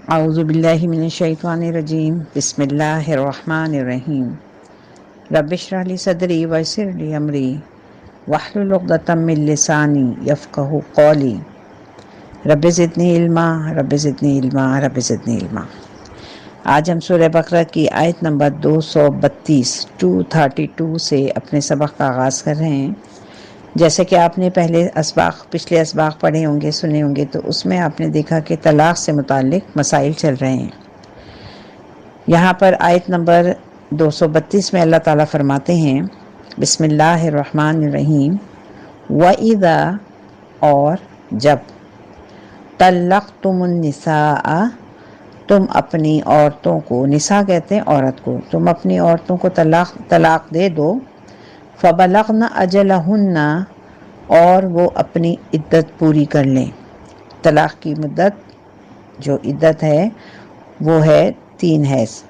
اعوذ باللہ من الشیطان الرجیم بسم اللہ الرحمن الرحیم رب اشرح لی صدری ویسر لی امری واحلل عقدۃ من لسانی یفقہوا قولی رب زدنی علما رب زدنی علما رب زدنی علما۔ آج ہم سورہ بقرہ کی آیت نمبر 232 سے اپنے سبق کا آغاز کر رہے ہیں۔ جیسے کہ آپ نے پچھلے اسباق پڑھے ہوں گے، سنے ہوں گے، تو اس میں آپ نے دیکھا کہ طلاق سے متعلق مسائل چل رہے ہیں۔ یہاں پر آیت نمبر 232 میں اللہ تعالیٰ فرماتے ہیں بسم اللہ الرحمن الرحیم وَإِذَا اور جب طلقتم النساء تم اپنی عورتوں کو، نساء کہتے ہیں عورت کو، تم اپنی عورتوں کو طلاق دے دو، فَبَلَغْنَ أَجَلَهُنَّ اور وہ اپنی عدت پوری کر لیں۔ طلاق کی مدت جو عدت ہے وہ ہے 3 حیض۔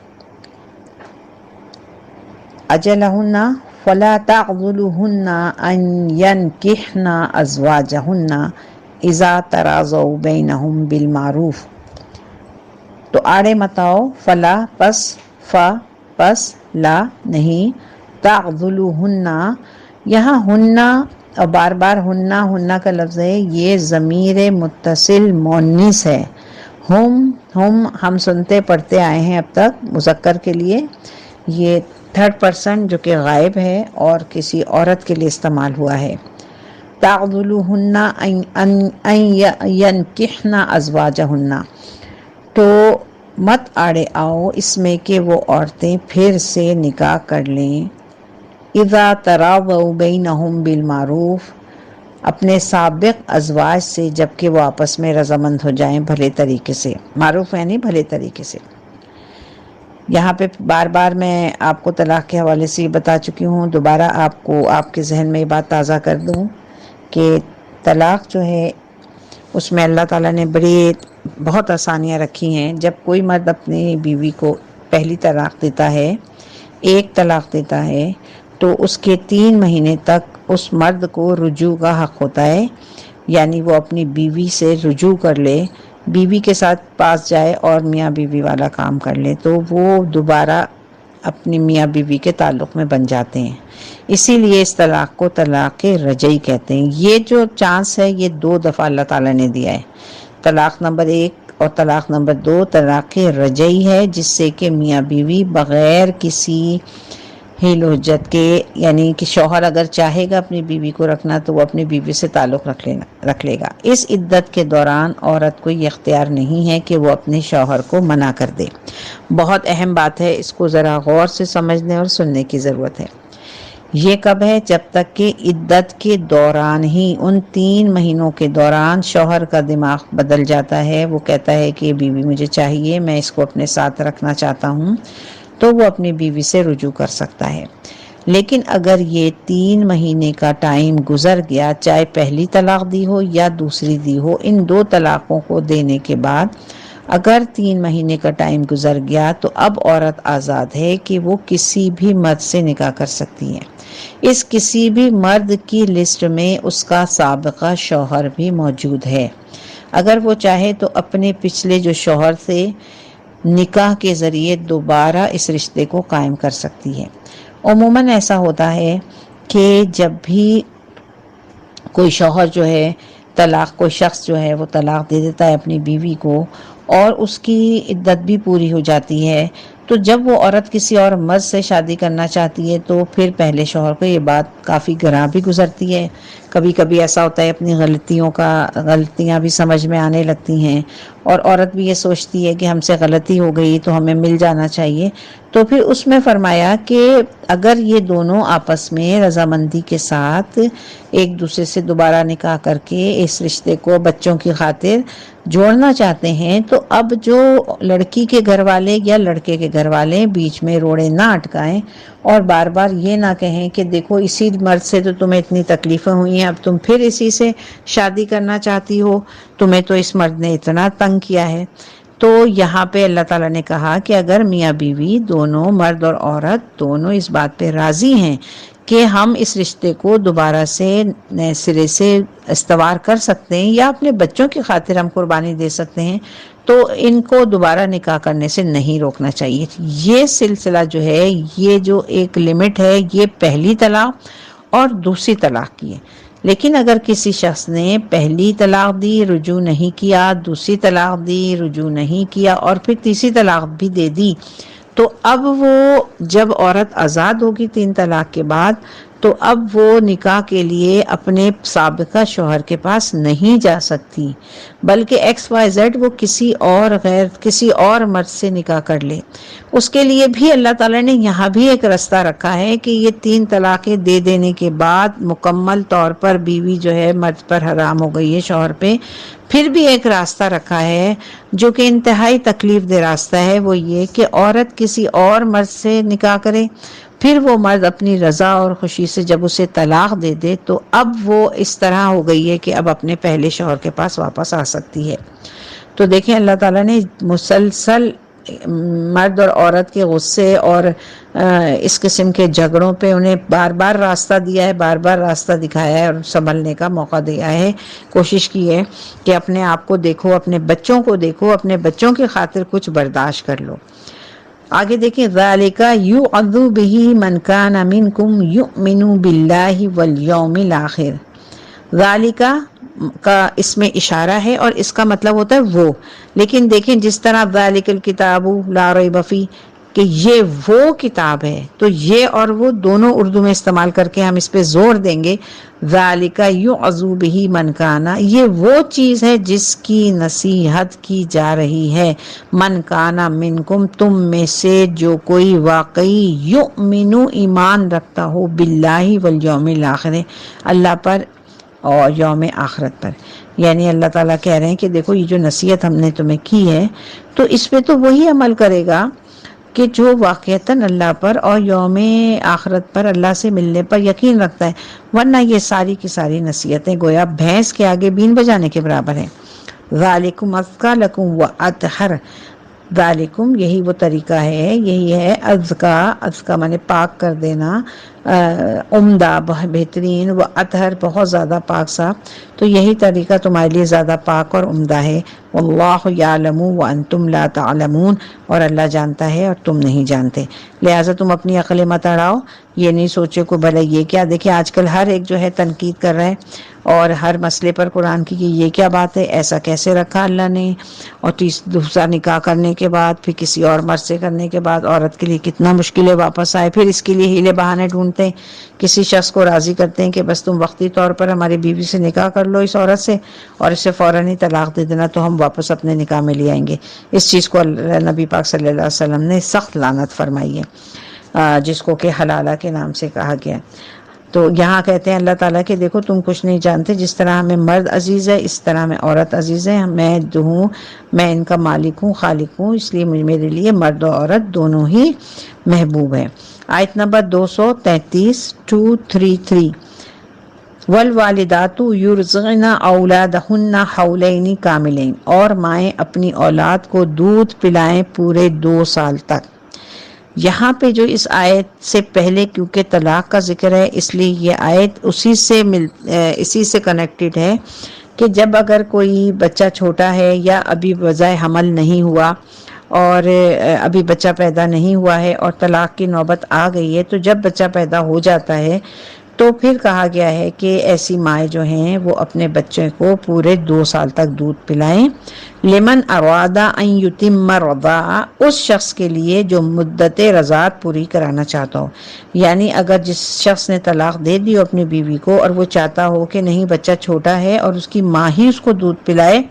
أَجَلَهُنَّ فَلَا تَعْضُلُوهُنَّ أَن يَنكِحْنَ أَزْوَاجَهُنَّ إِذَا تَرَاضَوْا بَيْنَهُم بِالْمَعْرُوفِ تو آڑے متاؤ، فلا پس لا نہیں، تعضلوہن یہاں ہننا اور بار بار ہننا کا لفظ ہے، یہ ضمیر متصل مؤنث ہے۔ ہم سنتے پڑھتے آئے ہیں اب تک مذکر کے لیے، یہ 3rd پرسن جو کہ غائب ہے اور کسی عورت کے لیے استعمال ہوا ہے۔ تعضلوہن ان ینکحن ازواجہن تو مت آڑے آؤ اس میں کہ وہ عورتیں پھر سے نکاح کر لیں، اذا تراضوا بینہم بالمعروف اپنے سابق ازواج سے جبکہ وہ آپس میں رضامند ہو جائیں بھلے طریقے سے، معروف یعنی بھلے طریقے سے۔ یہاں پہ بار بار میں آپ کو طلاق کے حوالے سے بتا چکی ہوں، دوبارہ آپ کے ذہن میں یہ بات تازہ کر دوں کہ طلاق جو ہے اس میں اللہ تعالیٰ نے بہت آسانیاں رکھی ہیں۔ جب کوئی مرد اپنی بیوی کو پہلی طلاق دیتا ہے، ایک طلاق دیتا ہے، تو اس کے 3 مہینے تک اس مرد کو رجوع کا حق ہوتا ہے، یعنی وہ اپنی بیوی سے رجوع کر لے، بیوی کے ساتھ پاس جائے اور میاں بیوی والا کام کر لے تو وہ دوبارہ اپنی میاں بیوی کے تعلق میں بن جاتے ہیں۔ اسی لیے اس طلاق کو طلاق رجعی کہتے ہیں۔ یہ جو چانس ہے یہ 2 دفعہ اللہ تعالیٰ نے دیا ہے، طلاق نمبر 1 اور طلاق نمبر 2 طلاق رجعی ہے، جس سے کہ میاں بیوی بغیر کسی حیل و حجت کے، یعنی کہ شوہر اگر چاہے گا اپنی بیوی کو رکھنا تو وہ اپنی بیوی سے تعلق رکھ لے گا۔ اس عدت کے دوران عورت کو یہ اختیار نہیں ہے کہ وہ اپنے شوہر کو منع کر دے۔ بہت اہم بات ہے، اس کو ذرا غور سے سمجھنے اور سننے کی ضرورت ہے۔ یہ کب ہے؟ جب تک کہ عدت کے دوران ہی، ان 3 مہینوں کے دوران شوہر کا دماغ بدل جاتا ہے، وہ کہتا ہے کہ یہ بیوی مجھے چاہیے، میں اس کو اپنے ساتھ رکھنا چاہتا ہوں، تو وہ اپنی بیوی سے رجوع کر سکتا ہے۔ لیکن اگر یہ 3 مہینے کا ٹائم گزر گیا، چاہے پہلی طلاق دی ہو یا دوسری دی ہو، ان 2 طلاقوں کو دینے کے بعد اگر 3 مہینے کا ٹائم گزر گیا تو اب عورت آزاد ہے کہ وہ کسی بھی مرد سے نکاح کر سکتی ہے۔ اس کسی بھی مرد کی لسٹ میں اس کا سابقہ شوہر بھی موجود ہے۔ اگر وہ چاہے تو اپنے پچھلے جو شوہر سے نکاح کے ذریعے دوبارہ اس رشتے کو قائم کر سکتی ہے۔ عموماً ایسا ہوتا ہے کہ جب بھی کوئی شوہر جو ہے کوئی شخص جو ہے وہ طلاق دے دیتا ہے اپنی بیوی کو اور اس کی عدت بھی پوری ہو جاتی ہے، تو جب وہ عورت کسی اور مرد سے شادی کرنا چاہتی ہے تو پھر پہلے شوہر کو یہ بات کافی گراں بھی گزرتی ہے۔ کبھی کبھی ایسا ہوتا ہے اپنی غلطیاں بھی سمجھ میں آنے لگتی ہیں اور عورت بھی یہ سوچتی ہے کہ ہم سے غلطی ہو گئی تو ہمیں مل جانا چاہیے۔ تو پھر اس میں فرمایا کہ اگر یہ دونوں آپس میں رضامندی کے ساتھ ایک دوسرے سے دوبارہ نکاح کر کے اس رشتے کو بچوں کی خاطر جوڑنا چاہتے ہیں تو اب جو لڑکی کے گھر والے یا لڑکے کے گھر والے بیچ میں روڑے نہ اٹکائیں اور بار بار یہ نہ کہیں کہ دیکھو اسی مرد سے تو تمہیں اتنی تکلیفیں ہوئی ہیں، اب تم پھر اسی سے شادی کرنا چاہتی ہو، تمہیں تو اس مرد نے اتنا تنگ کیا ہے۔ تو یہاں پہ اللہ تعالیٰ نے کہا کہ اگر میاں بیوی دونوں، مرد اور عورت دونوں اس بات پہ راضی ہیں کہ ہم اس رشتے کو دوبارہ سے نئے سرے سے استوار کر سکتے ہیں یا اپنے بچوں کی خاطر ہم قربانی دے سکتے ہیں، تو ان کو دوبارہ نکاح کرنے سے نہیں روکنا چاہیے۔ یہ سلسلہ جو ہے، یہ جو ایک لمٹ ہے، یہ پہلی طلاق اور دوسری طلاق کی ہے۔ لیکن اگر کسی شخص نے پہلی طلاق دی، رجوع نہیں کیا، دوسری طلاق دی، رجوع نہیں کیا، اور پھر تیسری طلاق بھی دے دی، تو اب وہ جب عورت آزاد ہوگی 3 طلاق کے بعد، تو اب وہ نکاح کے لیے اپنے سابقہ شوہر کے پاس نہیں جا سکتی، بلکہ XYZ وہ کسی اور مرد سے نکاح کر لے۔ اس کے لیے بھی اللہ تعالیٰ نے یہاں بھی ایک راستہ رکھا ہے کہ یہ 3 طلاقیں دے دینے کے بعد مکمل طور پر بیوی جو ہے مرد پر حرام ہو گئی ہے، شوہر پہ، پھر بھی ایک راستہ رکھا ہے جو کہ انتہائی تکلیف دہ راستہ ہے، وہ یہ کہ عورت کسی اور مرد سے نکاح کرے، پھر وہ مرد اپنی رضا اور خوشی سے جب اسے طلاق دے دے، تو اب وہ اس طرح ہو گئی ہے کہ اب اپنے پہلے شوہر کے پاس واپس آ سکتی ہے۔ تو دیکھیں اللہ تعالیٰ نے مسلسل مرد اور عورت کے غصے اور اس قسم کے جھگڑوں پہ انہیں بار بار راستہ دیا ہے، بار بار راستہ دکھایا ہے اور سنبھلنے کا موقع دیا ہے، کوشش کی ہے کہ اپنے آپ کو دیکھو، اپنے بچوں کو دیکھو، اپنے بچوں کی خاطر کچھ برداشت کر لو۔ آگے دیکھیں، ذَلِكَ يُعَذُّ بِهِ مَنْ كَانَ مِنْكُمْ يُؤْمِنُ بِاللَّهِ وَالْيَوْمِ الْآخِرِ۔ ذَلِكَ کا اس میں اشارہ ہے اور اس کا مطلب ہوتا ہے وہ، لیکن دیکھیں جس طرح ذَلِكَ الْكِتَابُ لَا رَيْبَ فِيهِ کہ یہ وہ کتاب ہے، تو یہ اور وہ دونوں اردو میں استعمال کر کے ہم اس پہ زور دیں گے۔ ذَلِكَ يُعَذُّ بِهِ مَنْ كَانَ، یہ وہ چیز ہے جس کی نصیحت کی جا رہی ہے، من کانا منکم، تم میں سے جو کوئی واقعی یؤمن ایمان رکھتا ہو، باللہ والیوم الاخر، اللہ پر اور یوم آخرت پر۔ یعنی اللہ تعالیٰ کہہ رہے ہیں کہ دیکھو یہ جو نصیحت ہم نے تمہیں کی ہے، تو اس پہ تو وہی عمل کرے گا کہ جو واقعتاً اللہ پر اور یوم آخرت پر، اللہ سے ملنے پر یقین رکھتا ہے، ورنہ یہ ساری کی ساری نصیحتیں گویا بھینس کے آگے بین بجانے کے برابر ہیں۔ ذالکم ازکا لکم واطہر، ذالکم یہی وہ طریقہ ہے، یہی ہے ازکا مانے پاک کر دینا، عمدہ بہترین، و اطہر بہت زیادہ پاک صاف، تو یہی طریقہ تمہارے لیے زیادہ پاک اور عمدہ ہے۔ واللہ یعلم وانتم لا تعلمون، اور اللہ جانتا ہے اور تم نہیں جانتے، لہٰذا تم اپنی عقل مت اڑاؤ، یہ نہیں سوچے کو بھلا یہ کیا۔ دیکھیں آج کل ہر ایک جو ہے تنقید کر رہا ہے اور ہر مسئلے پر قرآن کی کہ یہ کیا بات ہے، ایسا کیسے رکھا اللہ نے، اور دوسرا نکاح کرنے کے بعد پھر کسی اور مرد سے کرنے کے بعد عورت کے لیے کتنا مشکل ہے واپس آئے، پھر اس کے لیے ہیلے بہانے ڈھونڈتے ہیں، کسی شخص کو راضی کرتے ہیں کہ بس تم وقتی طور پر ہماری بیوی سے نکاح کر لو اس عورت سے، اور اسے فوراً ہی طلاق دے دینا تو ہم واپس اپنے نکاح میں لے آئیں گے۔ اس چیز کو نبی پاک صلی اللہ علیہ وسلم نے سخت لعنت فرمائی ہے، جس کو کہ حلالہ کے نام سے کہا گیا۔ تو یہاں کہتے ہیں اللہ تعالیٰ کہ دیکھو تم کچھ نہیں جانتے، جس طرح ہمیں مرد عزیز ہے اس طرح ہمیں عورت عزیز ہے، میں ہوں، میں ان کا مالک ہوں، خالق ہوں، اس لیے میرے لیے مرد و عورت دونوں ہی محبوب ہیں۔ آیت نمبر 233 233 والوالدات یرضعن اولادہن حولین کاملین، اور مائیں اپنی اولاد کو دودھ پلائیں پورے 2 سال تک۔ یہاں پہ جو اس آیت سے پہلے کیونکہ طلاق کا ذکر ہے، اس لیے یہ آیت اسی سے کنیکٹڈ ہے کہ جب اگر کوئی بچہ چھوٹا ہے یا ابھی وضع حمل نہیں ہوا اور ابھی بچہ پیدا نہیں ہوا ہے اور طلاق کی نوبت آ گئی ہے، تو جب بچہ پیدا ہو جاتا ہے تو پھر کہا گیا ہے کہ ایسی مائیں جو ہیں وہ اپنے بچے کو پورے 2 سال تک دودھ پلائیں، لمن اراد ان یتم الرضاعہ، اس شخص کے لیے جو مدت رضاعت پوری کرانا چاہتا ہو۔ یعنی اگر جس شخص نے طلاق دے دی اپنی بیوی کو اور وہ چاہتا ہو کہ نہیں بچہ چھوٹا ہے اور اس کی ماں ہی اس کو دودھ پلائے،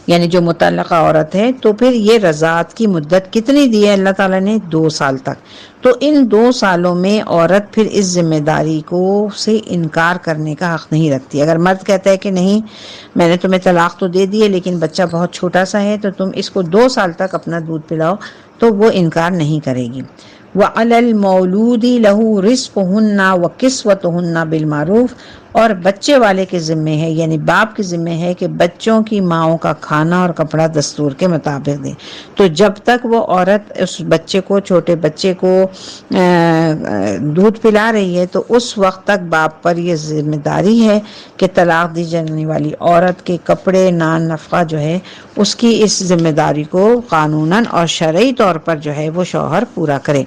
یعنی جو متعلقہ عورت ہے، تو پھر یہ رضاعت کی مدت کتنی دی ہے اللہ تعالیٰ نے؟ 2 سال تک۔ تو ان 2 سالوں میں عورت پھر اس ذمہ داری کو سے انکار کرنے کا حق نہیں رکھتی۔ اگر مرد کہتا ہے کہ نہیں میں نے تمہیں طلاق تو دے دی ہے لیکن بچہ بہت چھوٹا سا ہے تو تم اس کو 2 سال تک اپنا دودھ پلاؤ، تو وہ انکار نہیں کرے گی۔ وَعَلَى الْمَوْلُودِ لَهُ رِزْقُهُنَّ وَكِسْوَتُهُنَّ بِالْمَعْرُوفِ، اور بچے والے کے ذمے ہے، یعنی باپ کے ذمے ہے کہ بچوں کی ماؤں کا کھانا اور کپڑا دستور کے مطابق دے۔ تو جب تک وہ عورت اس بچے کو، چھوٹے بچے کو دودھ پلا رہی ہے تو اس وقت تک باپ پر یہ ذمہ داری ہے کہ طلاق دی جانے والی عورت کے کپڑے، نان، نفقہ جو ہے اس کی اس ذمہ داری کو قانوناً اور شرعی طور پر جو ہے وہ شوہر پورا کرے،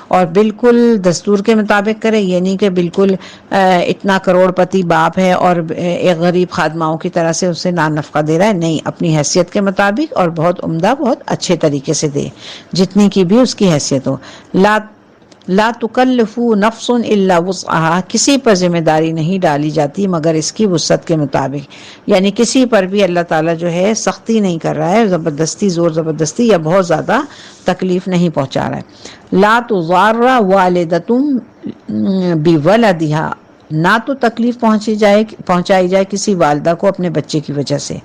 اور بالکل دستور کے مطابق کرے۔ یہ نہیں کہ بالکل اتنا کروڑ پتی باپ ہے اور ایک غریب خادماؤں کی طرح سے اسے نان نفقہ دے رہا ہے، نہیں، اپنی حیثیت کے مطابق اور بہت عمدہ، بہت اچھے طریقے سے دے، جتنی کی بھی اس کی حیثیت ہو۔ لا تکلف نفس الا وسعها، کسی پر ذمہ داری نہیں ڈالی جاتی مگر اس کی وسعت کے مطابق، یعنی کسی پر بھی اللہ تعالیٰ جو ہے سختی نہیں کر رہا ہے، زبردستی، زور زبردستی یا بہت زیادہ تکلیف نہیں پہنچا رہا ہے۔ لا تضار والدۃ بولدها، نہ تو تکلیف پہنچائی جائے کسی والدہ کو اپنے بچے کی وجہ سے،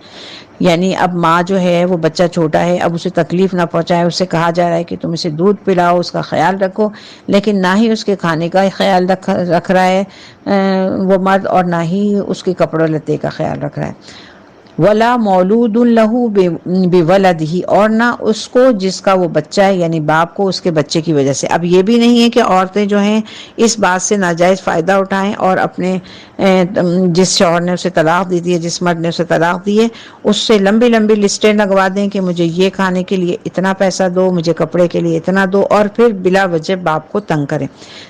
یعنی اب ماں جو ہے وہ بچہ چھوٹا ہے، اب اسے تکلیف نہ پہنچائے، اسے کہا جا رہا ہے کہ تم اسے دودھ پلاؤ، اس کا خیال رکھو، لیکن نہ ہی اس کے کھانے کا خیال رکھ رہا ہے وہ مرد، اور نہ ہی اس کے کپڑوں لتے کا خیال رکھ رہا ہے۔ ولا مولود لہ بولدہ، اور نہ اس کو جس کا وہ بچہ ہے، یعنی باپ کو اس کے بچے کی وجہ سے۔ اب یہ بھی نہیں ہے کہ عورتیں جو ہیں اس بات سے ناجائز فائدہ اٹھائیں اور اپنے جس شوہر نے اسے طلاق دی دی ہے، جس مرد نے اسے طلاق دی ہے، اس سے لمبی لمبی لسٹیں لگوا دیں کہ مجھے یہ کھانے کے لیے اتنا پیسہ دو، مجھے کپڑے کے لیے اتنا دو، اور پھر بلا وجہ باپ کو تنگ کریں۔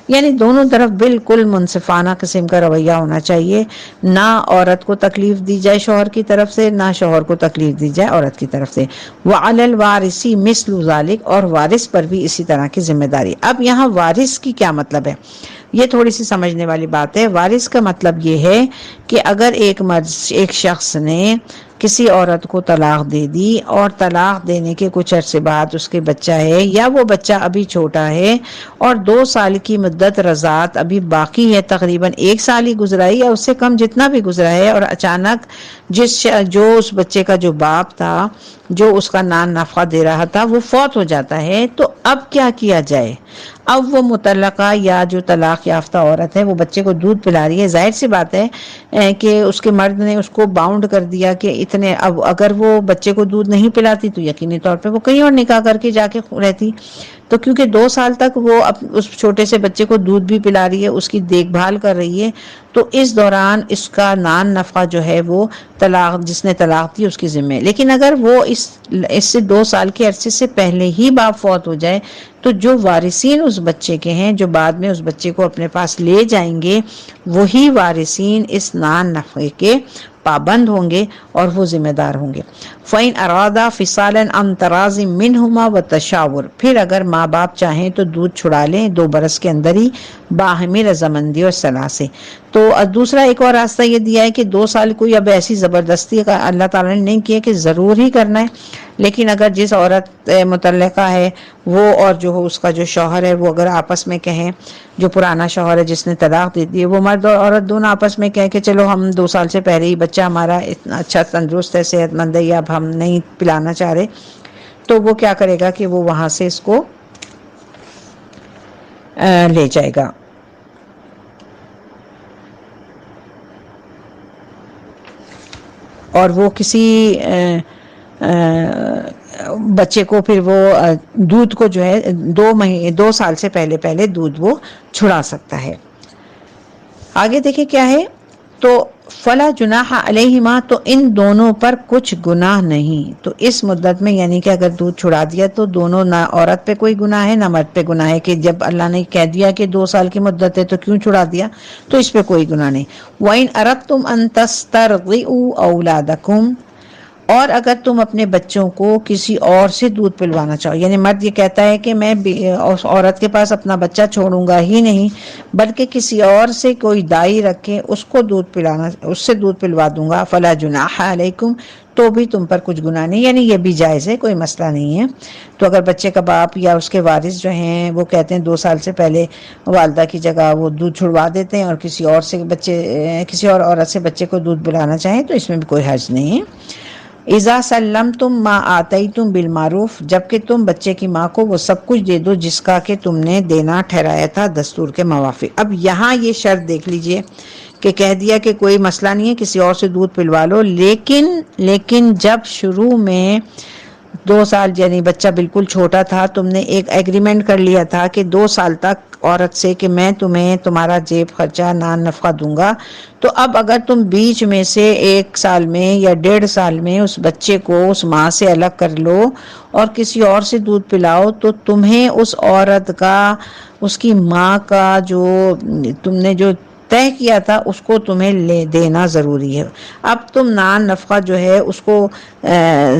یعنی دونوں طرف بالکل منصفانہ قسم کا رویہ ہونا چاہیے، نہ عورت کو تکلیف دی جائے شوہر کی طرف سے، نہ شوہر کو تکلیف دی جائے عورت کی طرف سے۔ وعلی الوارث مثل ذلک، اور وارث پر بھی اسی طرح کی ذمہ داری۔ اب یہاں وارث کی کیا مطلب ہے، یہ تھوڑی سی سمجھنے والی بات ہے۔ وارث کا مطلب یہ ہے کہ اگر ایک شخص نے کسی عورت کو طلاق دے دی اور طلاق دینے کے کچھ عرصے بعد اس کے بچہ ہے، یا وہ بچہ ابھی چھوٹا ہے اور 2 سال کی مدت رضاعت ابھی باقی ہے، تقریباً 1 سال ہی گزرا ہے یا اس سے کم جتنا بھی گزرا ہے، اور اچانک جو اس بچے کا جو باپ تھا، جو اس کا نان نفقہ دے رہا تھا، وہ فوت ہو جاتا ہے، تو اب کیا کیا جائے؟ اب وہ مطلقہ یا جو طلاق یافتہ عورت ہے وہ بچے کو دودھ پلا رہی ہے، ظاہر سی بات ہے کہ اس کے مرد نے اس کو باؤنڈ کر دیا کہ اتنے، اب اگر وہ بچے کو دودھ نہیں پلاتی تو یقینی طور پہ وہ کہیں اور نکاح کر کے جا کے رہتی، تو کیونکہ 2 سال تک وہ اس چھوٹے سے بچے کو دودھ بھی پلا رہی ہے، اس کی دیکھ بھال کر رہی ہے، تو اس دوران اس کا نان نفقہ جو ہے وہ جس نے طلاق دی اس کی ذمہ ہے۔ لیکن اگر وہ اس سے 2 سال کے عرصے سے پہلے ہی باپ فوت ہو جائے تو جو وارثین اس بچے کے ہیں، جو بعد میں اس بچے کو اپنے پاس لے جائیں گے، وہی وارثین اس نان نفقے کے پابند ہوں گے اور وہ ذمہ دار ہوں گے۔ فَإِنْ أَرَادَا فِصَالًا عَنْ تَرَاضٍ مِّنْهُمَا وَتَشَاوُرٍ، پھر اگر ماں باپ چاہیں تو دودھ چھڑا لیں 2 برس کے اندر ہی، باہمی رضامندی اور صلاح سے۔ تو دوسرا ایک اور راستہ یہ دیا ہے کہ 2 سال کوئی اب ایسی زبردستی کا اللہ تعالیٰ نے نہیں کیا کہ ضرور ہی کرنا ہے، لیکن اگر جس عورت مطلقہ ہے وہ اور جو اس کا جو شوہر ہے وہ اگر آپس میں کہیں، جو پرانا شوہر ہے جس نے طلاق دے دی ہے، وہ مرد اور عورت دونوں آپس میں کہیں کہ چلو ہم 2 سال سے پہلے ہی بچہ ہمارا اتنا اچھا تندرست ہے، صحت مند ہے، یا اب ہم نہیں پلانا چاہ رہے، تو وہ کیا کرے گا کہ وہ وہاں سے اس کو لے جائے گا۔ اور وہ کسی بچے کو پھر وہ دودھ کو جو ہے 2 سال سے پہلے دودھ وہ چھڑا سکتا ہے۔ آگے دیکھیں کیا ہے، تو فلا جناح علیہما، تو ان دونوں پر کچھ گناہ نہیں، تو اس مدت میں یعنی کہ اگر دودھ چھڑا دیا تو دونوں، نہ عورت پہ کوئی گناہ ہے نہ مرد پہ گناہ ہے کہ جب اللہ نے کہہ دیا کہ 2 سال کی مدت ہے تو کیوں چھڑا دیا، تو اس پہ کوئی گناہ نہیں۔ وَإِنْ أَرَدْتُمْ أَن تَسْتَرْضِعُوا أَوْلَادَكُمْ، اور اگر تم اپنے بچوں کو کسی اور سے دودھ پلوانا چاہو، یعنی مرد یہ کہتا ہے کہ میں عورت کے پاس اپنا بچہ چھوڑوں گا ہی نہیں، بلکہ کسی اور سے کوئی دائی رکھے اس سے دودھ پلوا دوں گا، فلا جناح علیکم، تو بھی تم پر کچھ گناہ نہیں، یعنی یہ بھی جائز ہے، کوئی مسئلہ نہیں ہے۔ تو اگر بچے کا باپ یا اس کے وارث جو ہیں وہ کہتے ہیں 2 سال سے پہلے والدہ کی جگہ وہ دودھ چھڑوا دیتے ہیں اور کسی اور عورت سے بچے کو دودھ پلانا چاہیں تو اس میں بھی کوئی حرج نہیں ہے۔ اذا سلمتم ما آتیتم بالمعروف، جبکہ تم بچے کی ماں کو وہ سب کچھ دے دو جس کا کہ تم نے دینا ٹھہرایا تھا دستور کے موافق۔ اب یہاں یہ شرط دیکھ لیجئے کہ کہہ دیا کہ کوئی مسئلہ نہیں ہے، کسی اور سے دودھ پلوا لو، لیکن جب شروع میں 2 سال یعنی بچہ بالکل چھوٹا تھا، تم نے ایک ایگریمنٹ کر لیا تھا کہ 2 سال تک عورت سے کہ میں تمہیں تمہارا جیب خرچہ نان نفقہ دوں گا، تو اب اگر تم بیچ میں سے 1 سال میں یا 1.5 سال میں اس بچے کو اس ماں سے الگ کر لو اور کسی اور سے دودھ پلاؤ، تو تمہیں اس عورت کا، اس کی ماں کا جو تم نے جو طے کیا تھا اس کو تمہیں لے دینا ضروری ہے۔ اب تم نان نفقہ جو ہے اس کو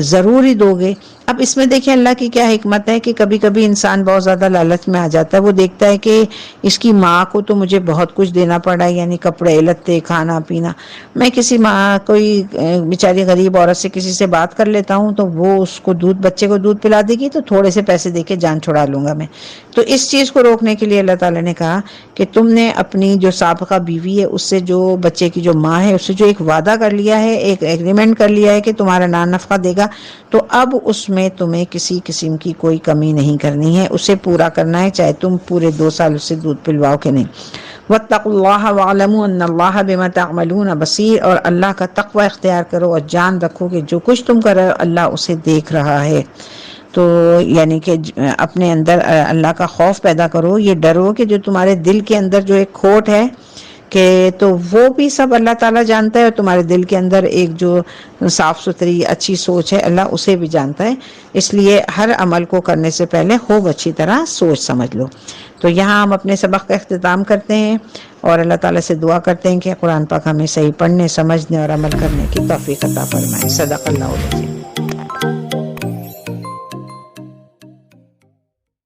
ضروری دو گے۔ اب اس میں دیکھیں اللہ کی کیا حکمت ہے کہ کبھی کبھی انسان بہت زیادہ لالچ میں آ جاتا ہے، وہ دیکھتا ہے کہ اس کی ماں کو تو مجھے بہت کچھ دینا پڑا ہے، یعنی کپڑے لتے، کھانا پینا، میں کسی ماں کوئی بیچاری غریب عورت سے کسی سے بات کر لیتا ہوں تو وہ اس کو بچے کو دودھ پلا دے گی تو تھوڑے سے پیسے دے کے جان چھڑا لوں گا میں۔ تو اس چیز کو روکنے کے لیے اللہ تعالیٰ نے کہا کہ تم نے اپنی جو سابقہ بیوی ہے اس سے، جو بچے کی جو ماں ہے اس سے جو ایک وعدہ کر لیا ہے، ایک ایگریمنٹ کر لیا ہے کہ تمہارا نان نفقہ دے گا، تو اب اس میں تمہیں کسی قسم کی کوئی کمی نہیں کرنی ہے، اسے پورا کرنا ہے، چاہے تم پورے 2 سال اس سے دودھ پلواؤ کہ نہیں۔ واتقوا اللہ واعلموا ان اللہ بما تعملون بصیر، اور اللہ کا تقوی اختیار کرو اور جان رکھو کہ جو کچھ تم کر رہے ہو اللہ اسے دیکھ رہا ہے۔ تو یعنی کہ اپنے اندر اللہ کا خوف پیدا کرو، یہ ڈرو کہ جو تمہارے دل کے اندر جو ایک کھوٹ ہے کہ تو وہ بھی سب اللہ تعالیٰ جانتا ہے، اور تمہارے دل کے اندر ایک جو صاف ستھری اچھی سوچ ہے اللہ اسے بھی جانتا ہے، اس لیے ہر عمل کو کرنے سے پہلے خوب اچھی طرح سوچ سمجھ لو۔ تو یہاں ہم اپنے سبق کا اختتام کرتے ہیں اور اللہ تعالیٰ سے دعا کرتے ہیں کہ قرآن پاک ہمیں صحیح پڑھنے، سمجھنے اور عمل کرنے کی توفیق عطا فرمائے۔ صدق اللہ العظیم۔